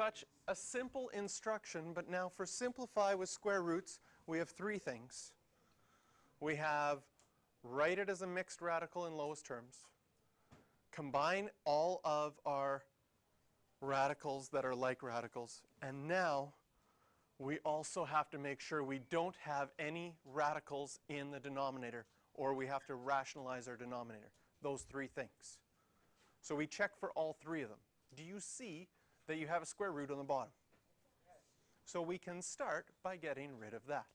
Such a simple instruction, but now for simplify with square roots, we have three things. We have write it as a mixed radical in lowest terms, combine all of our radicals that are like radicals, and now we also have to make sure we don't have any radicals in the denominator, or we have to rationalize our denominator. Those three things. So we check for all three of them. Do you see that you have a square root on the bottom? So we can start by getting rid of that.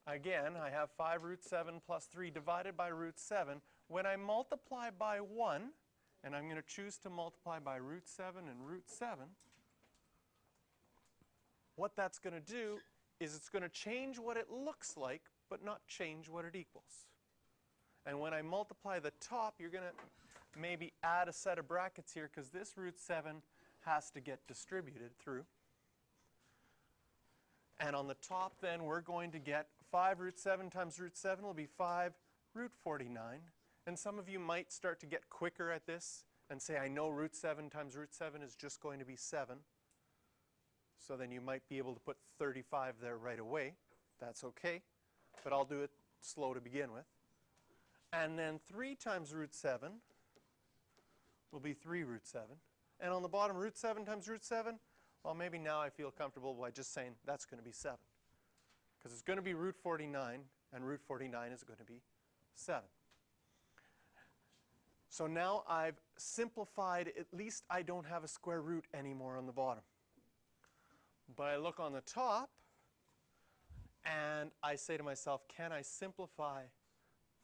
Again, I have 5 root 7 plus 3 divided by root 7. When I multiply by 1, and I'm going to choose to multiply by root 7 and root 7, what that's going to do is it's going to change what it looks like, but not change what it equals. And when I multiply the top, you're going to maybe add a set of brackets here, because this root 7 has to get distributed through. And on the top, then, we're going to get 5 root 7 times root 7 will be 5 root 49. And some of you might start to get quicker at this and say, I know root 7 times root 7 is just going to be 7. So then you might be able to put 35 there right away. That's okay. But I'll do it slow to begin with. And then 3 times root 7 will be 3 root 7. And on the bottom, root 7 times root 7, well, maybe now I feel comfortable by just saying that's going to be 7. Because it's going to be root 49, and root 49 is going to be 7. So now I've simplified. At least I don't have a square root anymore on the bottom. But I look on the top, and I say to myself, can I simplify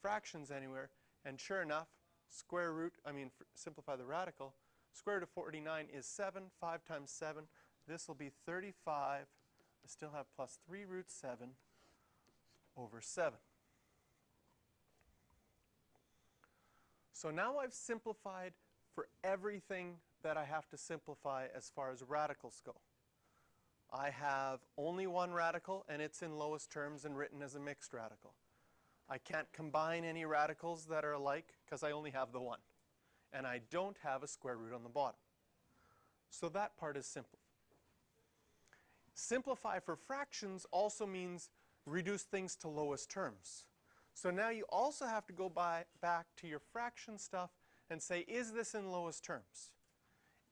fractions anywhere? And sure enough, simplify the radical. Square root of 49 is 7. 5 times 7. This will be 35. I still have plus 3 root 7 over 7. So now I've simplified for everything that I have to simplify as far as radicals go. I have only one radical, and it's in lowest terms and written as a mixed radical. I can't combine any radicals that are alike because I only have the one. And I don't have a square root on the bottom. So that part is simple. Simplify for fractions also means reduce things to lowest terms. So now you also have to go back to your fraction stuff and say, is this in lowest terms?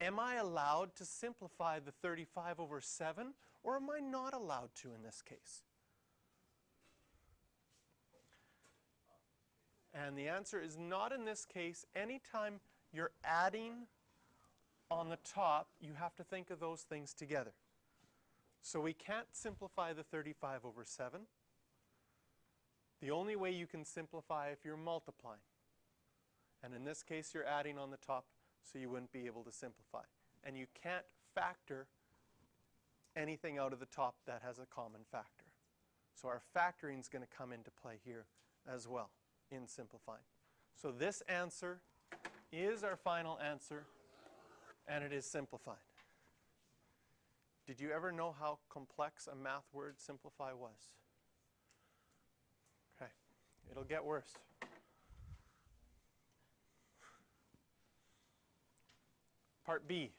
Am I allowed to simplify the 35 over 7, or am I not allowed to in this case? And the answer is not in this case. Anytime you're adding on the top, you have to think of those things together. So we can't simplify the 35 over 7. The only way you can simplify if you're multiplying. And in this case, you're adding on the top, so you wouldn't be able to simplify. And you can't factor anything out of the top that has a common factor. So our factoring is going to come into play here as well in simplifying. So this answer is our final answer, and it is simplified. Did you ever know how complex a math word simplify was? Okay, it'll get worse. Part B.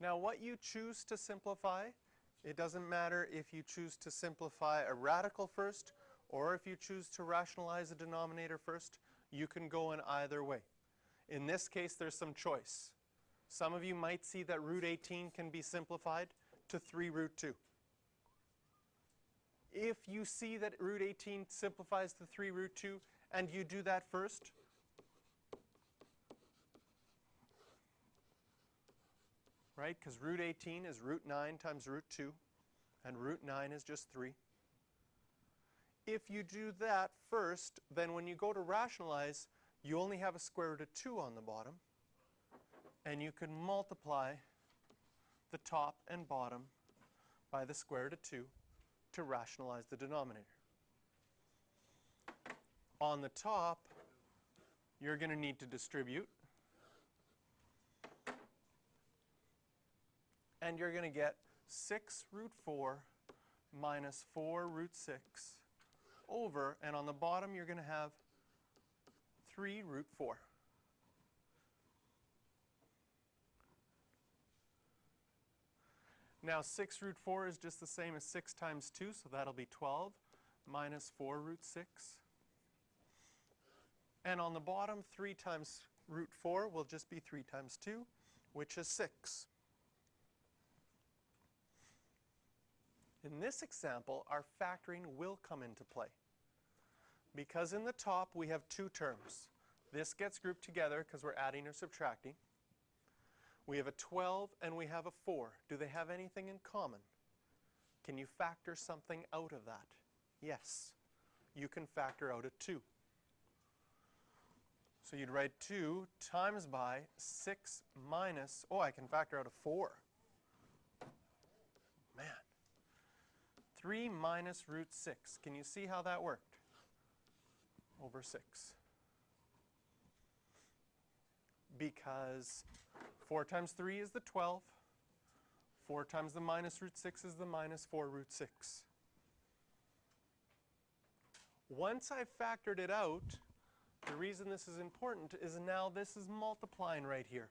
Now what you choose to simplify, it doesn't matter if you choose to simplify a radical first or if you choose to rationalize a denominator first, you can go in either way. In this case, there's some choice. Some of you might see that root 18 can be simplified to 3 root 2. If you see that root 18 simplifies to 3 root 2 and you do that first, right? Because root 18 is root 9 times root 2, and root 9 is just 3. If you do that first, then when you go to rationalize, you only have a square root of 2 on the bottom, and you can multiply the top and bottom by the square root of 2 to rationalize the denominator. On the top, you're going to need to distribute. And you're going to get 6 root 4 minus 4 root 6 over, and on the bottom you're going to have 3 root 4. Now 6 root 4 is just the same as 6 times 2, so that'll be 12 minus 4 root 6. And on the bottom, 3 times root 4 will just be 3 times 2, which is 6. In this example, our factoring will come into play. Because in the top we have 2 terms. This gets grouped together because we're adding or subtracting. We have a 12 and we have a 4. Do they have anything in common? Can you factor something out of that? Yes. You can factor out a 2. So you'd write 2 times by 6 minus, oh, I can factor out a 4. Man. 3 minus root 6. Can you see how that worked? Over 6. Because 4 times 3 is the 12. 4 times the minus root 6 is the minus 4 root 6. Once I've factored it out, the reason this is important is now this is multiplying right here.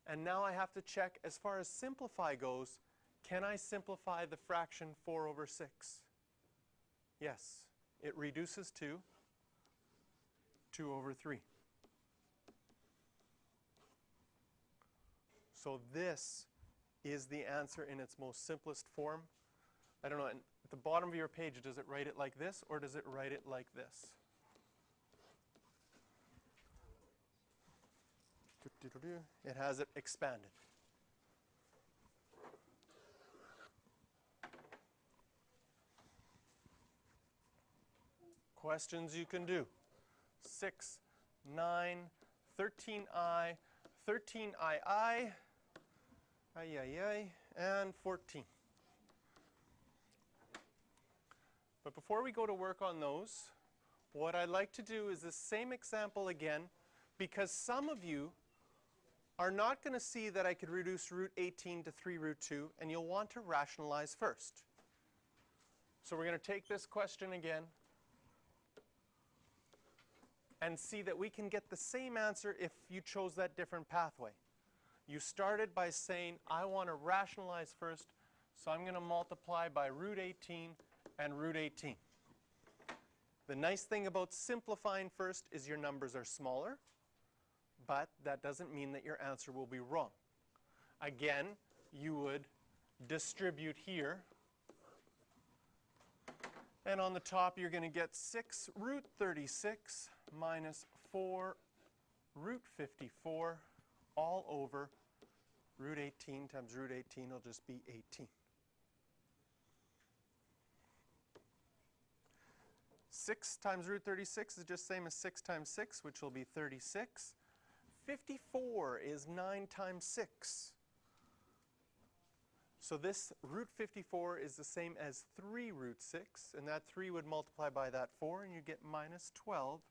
And now I have to check, as far as simplify goes, can I simplify the fraction 4 over 6? Yes. It reduces to 2 over 3. So this is the answer in its most simplest form. I don't know, at the bottom of your page, does it write it like this or does it write it like this? It has it expanded. Questions you can do. 6, 9, 13i, 13ii, and 14. But before we go to work on those, what I'd like to do is the same example again, because some of you are not going to see that I could reduce root 18 to 3 root 2, and you'll want to rationalize first. So we're going to take this question again and see that we can get the same answer if you chose that different pathway. You started by saying, I want to rationalize first, so I'm going to multiply by root 18 and root 18. The nice thing about simplifying first is your numbers are smaller, but that doesn't mean that your answer will be wrong. Again, you would distribute here, and on the top you're going to get 6 root 36 minus 4 root 54 all over root 18 times root 18 will just be 18. 6 times root 36 is just the same as 6 times 6, which will be 36. 54 is 9 times 6. So this root 54 is the same as 3 root 6, and that 3 would multiply by that 4, and you get minus 12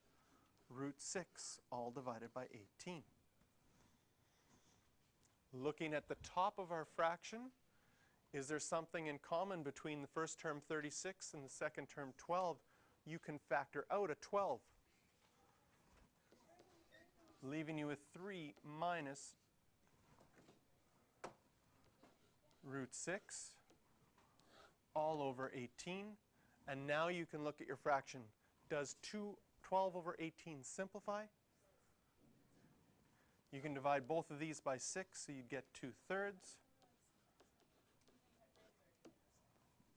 root 6, all divided by 18. Looking at the top of our fraction, is there something in common between the first term 36 and the second term 12? You can factor out a 12, leaving you with 3 minus root 6 all over 18. And now you can look at your fraction. Does 12 over 18 simplify? You can divide both of these by 6, so you get 2/3.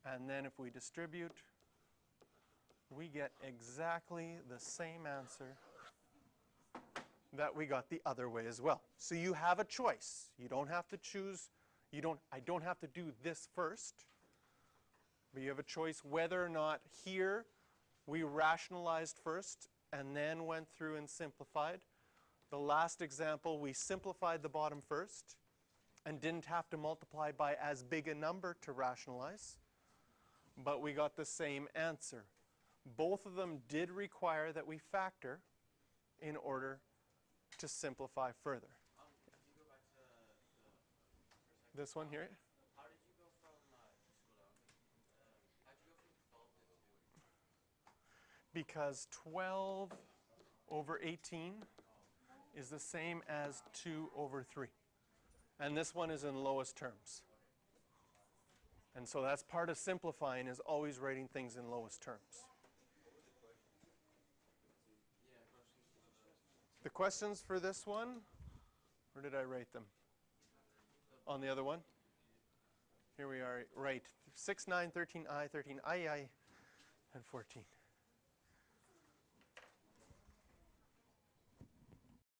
And then if we distribute, we get exactly the same answer that we got the other way as well. So you have a choice. You don't have to choose. I don't have to do this first. But you have a choice whether or not here we rationalized first and then went through and simplified. The last example, we simplified the bottom first and didn't have to multiply by as big a number to rationalize, but we got the same answer. Both of them did require that we factor in order to simplify further. Can you go back to the first This one here. How did you go from, just slow down, how'd you go from 12 to 2? Because 12 over 18 is the same as 2 over 3. And this one is in lowest terms. And so that's part of simplifying, is always writing things in lowest terms. The questions for this one, where did I write them? On the other one? Here we are, right. 6, 9, 13I, 13II, and 14.